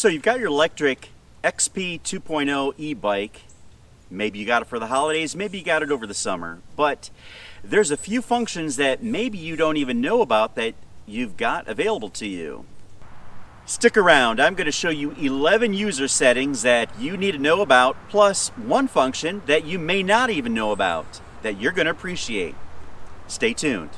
So you've got your Lectric XP 2.0 e-bike. Maybe you got it for the holidays, maybe you got it over the summer. But there's a few functions that maybe you don't even know about that you've got available to you. Stick around, I'm going to show you 11 user settings that you need to know about, plus one function that you may not even know about that you're going to appreciate. Stay tuned.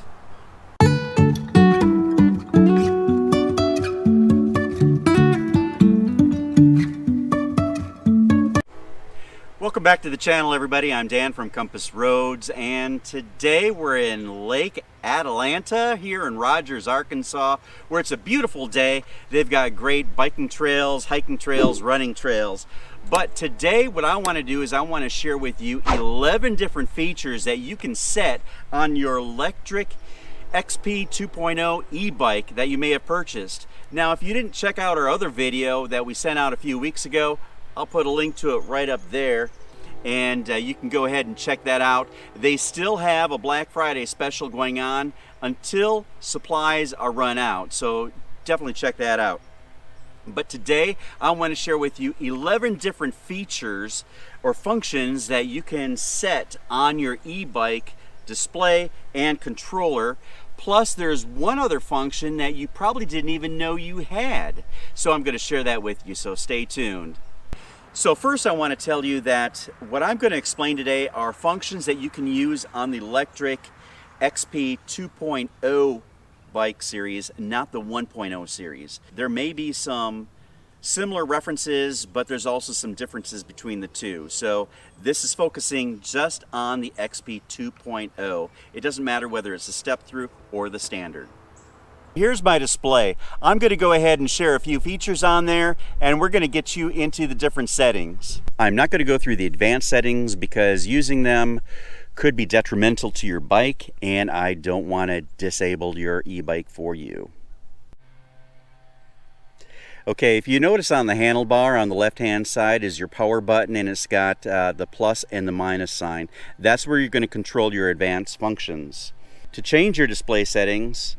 Welcome back to the channel, everybody. I'm Dan from Compass Roadz, and today we're in Lake Atalanta here in Rogers, Arkansas, where it's a beautiful day. They've got great biking trails, hiking trails, running trails. But today what I want to do is I want to share with you 11 different features that you can set on your Lectric XP 2.0 e-bike that you may have purchased. Now, if you didn't check out our other video that we sent out a few weeks ago, I'll put a link to it right up there, and you can go ahead and check that out. They still have a Black Friday special going on until supplies are run out, so definitely check that out. But today I want to share with you 11 different features or functions that you can set on your e-bike display and controller. Plus there's one other function that you probably didn't even know you had. So I'm going to share that with you, so stay tuned. So first I want to tell you that what I'm going to explain today are functions that you can use on the Lectric XP 2.0 bike series, not the 1.0 series. There may be some similar references, but there's also some differences between the two. So this is focusing just on the XP 2.0. It doesn't matter whether it's a step through or the standard. Here's my display. I'm going to go ahead and share a few features on there, and we're going to get you into the different settings. I'm not going to go through the advanced settings because using them could be detrimental to your bike, and I don't want to disable your e-bike for you. Okay, if you notice on the handlebar on the left hand side is your power button, and it's got the plus and the minus sign. That's where you're going to control your advanced functions. To change your display settings,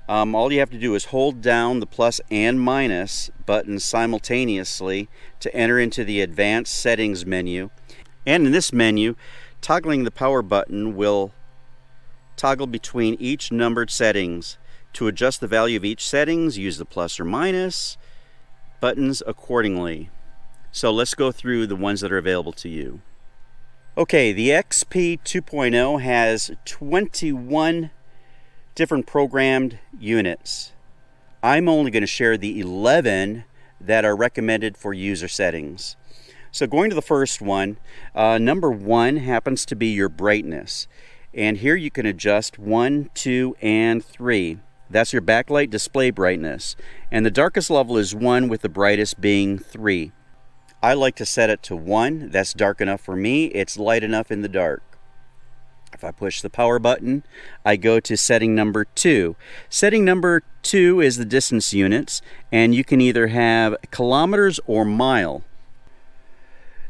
all you have to do is hold down the plus and minus buttons simultaneously to enter into the advanced settings menu. And in this menu, toggling the power button will toggle between each numbered settings. To adjust the value of each settings, use the plus or minus buttons accordingly. So let's go through the ones that are available to you. Okay, the XP 2.0 has 21 different programmed units. I'm only going to share the 11 that are recommended for user settings. So going to the first one, number 1 happens to be your brightness. And here you can adjust 1, 2, and 3. That's your backlight display brightness. And the darkest level is 1 with the brightest being 3. I like to set it to 1. That's dark enough for me. It's light enough in the dark. If I push the power button, I go to setting number 2. Setting number 2 is the distance units, and you can either have kilometers or mile.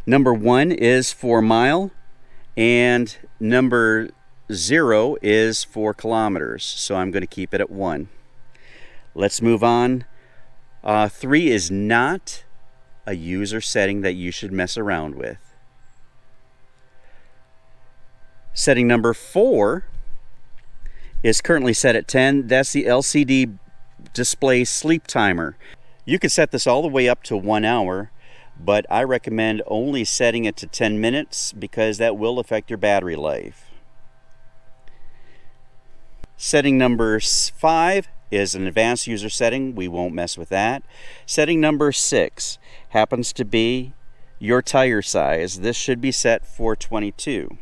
Number 1 is for mile, and number 0 is for kilometers, so I'm going to keep it at 1. Let's move on. 3 is not a user setting that you should mess around with. Setting number 4 is currently set at 10. That's the LCD display sleep timer. You can set this all the way up to 1 hour, but I recommend only setting it to 10 minutes because that will affect your battery life. Setting number 5 is an advanced user setting. We won't mess with that. Setting number 6 happens to be your tire size. This should be set for 22.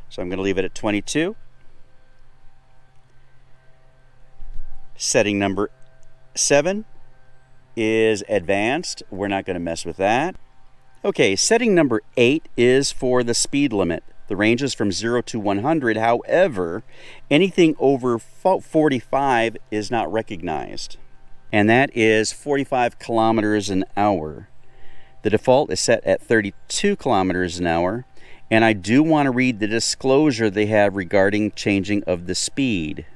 So I'm going to leave it at 22. Setting number 7 is advanced. We're not going to mess with that. Okay, setting number 8 is for the speed limit. The range is from 0 to 100. However, anything over 45 is not recognized. And that is 45 kilometers an hour. The default is set at 32 kilometers an hour. And I do want to read the disclosure they have regarding changing of the speed.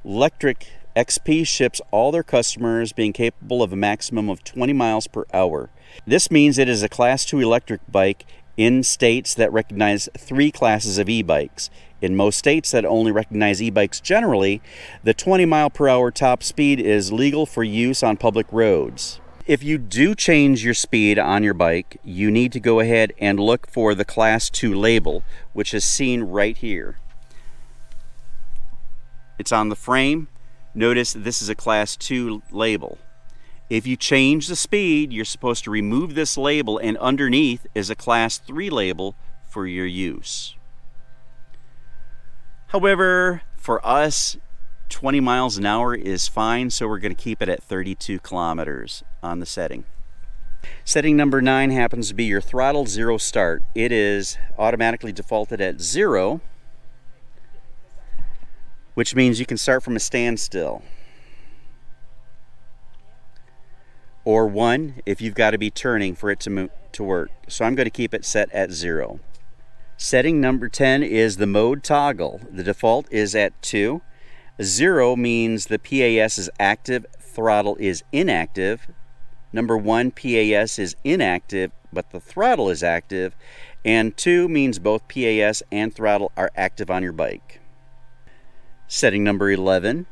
Lectric XP ships all their customers being capable of a maximum of 20 miles per hour. This means it is a Class 2 electric bike in states that recognize 3 classes of e-bikes. In most states that only recognize e-bikes generally, the 20 mile per hour top speed is legal for use on public roads. If you do change your speed on your bike, you need to go ahead and look for the Class 2 label, which is seen right here. It's on the frame. Notice this is a Class 2 label. If you change the speed, you're supposed to remove this label, and underneath is a Class 3 label for your use. However, for us, 20 miles an hour is fine, so we're going to keep it at 32 kilometers on the setting. Setting number 9 happens to be your throttle 0 start. It is automatically defaulted at 0, which means you can start from a standstill. Or 1 if you've got to be turning for it to work. So I'm going to keep it set at 0. Setting number 10 is the mode toggle. The default is at 2. 0 means the PAS is active, throttle is inactive. Number 1, PAS is inactive, but the throttle is active. And 2 means both PAS and throttle are active on your bike. Setting number 11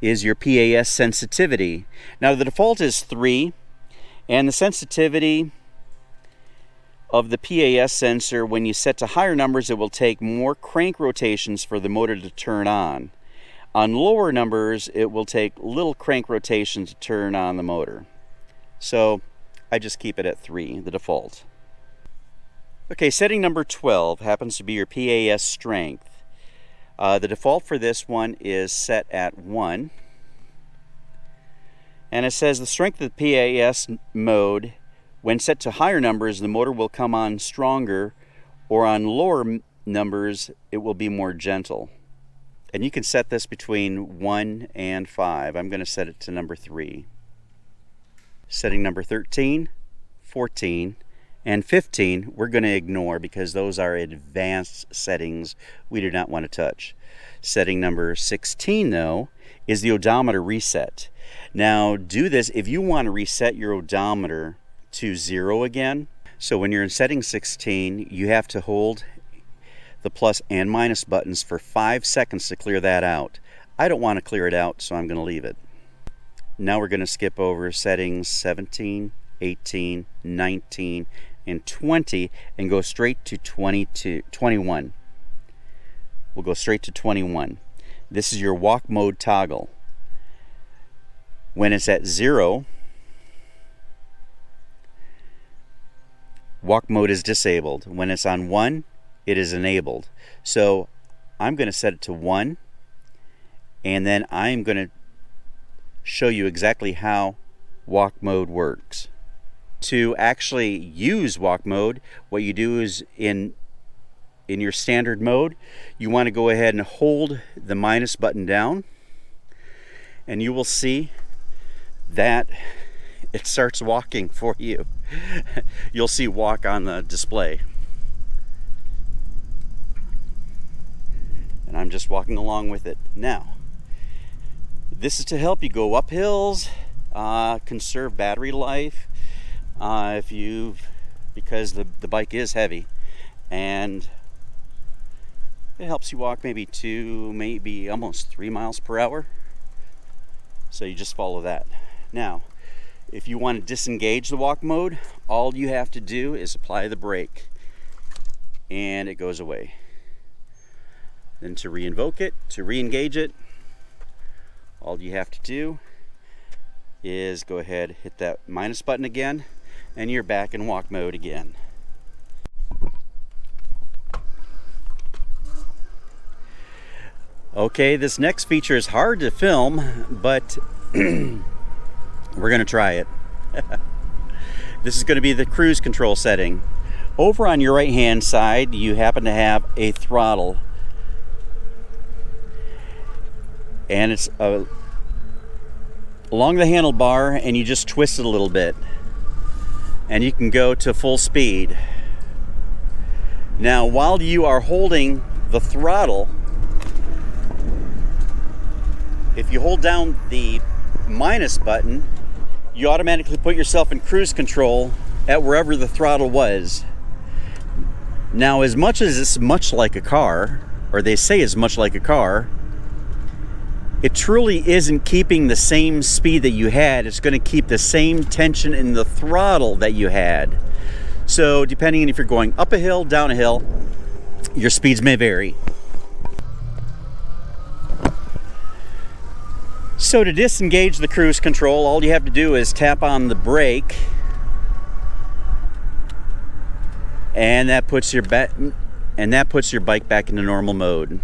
is your PAS sensitivity. Now the default is 3, and the sensitivity of the PAS sensor, when you set to higher numbers, it will take more crank rotations for the motor to turn on. On lower numbers, it will take little crank rotations to turn on the motor. So I just keep it at 3, the default. Okay, setting number 12 happens to be your PAS strength. The default for this one is set at 1. And it says the strength of the PAS mode, when set to higher numbers, the motor will come on stronger, or on lower numbers, it will be more gentle. And you can set this between 1 and 5. I'm going to set it to number 3. Setting number 13, 14, and 15, we're going to ignore because those are advanced settings we do not want to touch. Setting number 16, though, is the odometer reset. Now, do this if you want to reset your odometer to 0 again. So when you're in setting 16, you have to hold the plus and minus buttons for 5 seconds to clear that out. I don't want to clear it out, so I'm going to leave it. Now we're going to skip over settings 17, 18, 19, and 20 and go straight to 21. We'll go straight to 21. This is your walk mode toggle. When it's at 0, walk mode is disabled. When it's on 1, it is enabled. So I'm going to set it to 1, and then I'm going to show you exactly how walk mode works. To actually use walk mode, what you do is in your standard mode, you want to go ahead and hold the minus button down, and you will see that it starts walking for you. You'll see walk on the display. And I'm just walking along with it. Now, this is to help you go up hills, conserve battery life, because the bike is heavy, and it helps you walk maybe 2, maybe almost 3 miles per hour. So you just follow that. Now, if you want to disengage the walk mode, all you have to do is apply the brake, and it goes away. Then to re-invoke it, to re-engage it, all you have to do is go ahead, hit that minus button again, and you're back in walk mode again. Okay, this next feature is hard to film, but we're going to try it. This is going to be the cruise control setting. Over on your right hand side, you happen to have a throttle, and it's along the handlebar, and you just twist it a little bit, and you can go to full speed. Now, while you are holding the throttle, if you hold down the minus button, you automatically put yourself in cruise control at wherever the throttle was. Now, as much as it's much like a car, or they say it's much like a car, it truly isn't keeping the same speed that you had. It's going to keep the same tension in the throttle that you had. So depending on if you're going up a hill, down a hill, your speeds may vary. So to disengage the cruise control, all you have to do is tap on the brake, and that puts your bike back into normal mode.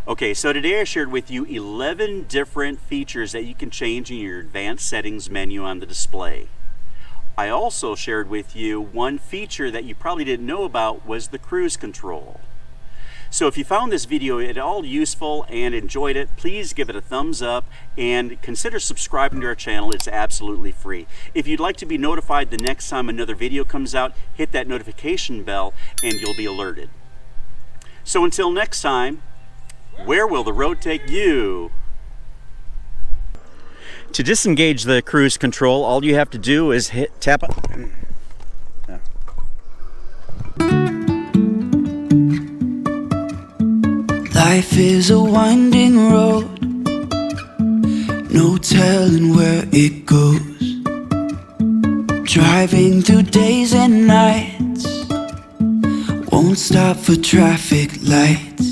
Okay, so today I shared with you 11 different features that you can change in your advanced settings menu on the display. I also shared with you one feature that you probably didn't know about was the cruise control. So if you found this video at all useful and enjoyed it, please give it a thumbs up and consider subscribing to our channel. It's absolutely free. If you'd like to be notified the next time another video comes out, hit that notification bell and you'll be alerted. So until next time, where will the road take you? To disengage the cruise control, all you have to do is tap. Life is a winding road, no telling where it goes. Driving through days and nights, won't stop for traffic lights.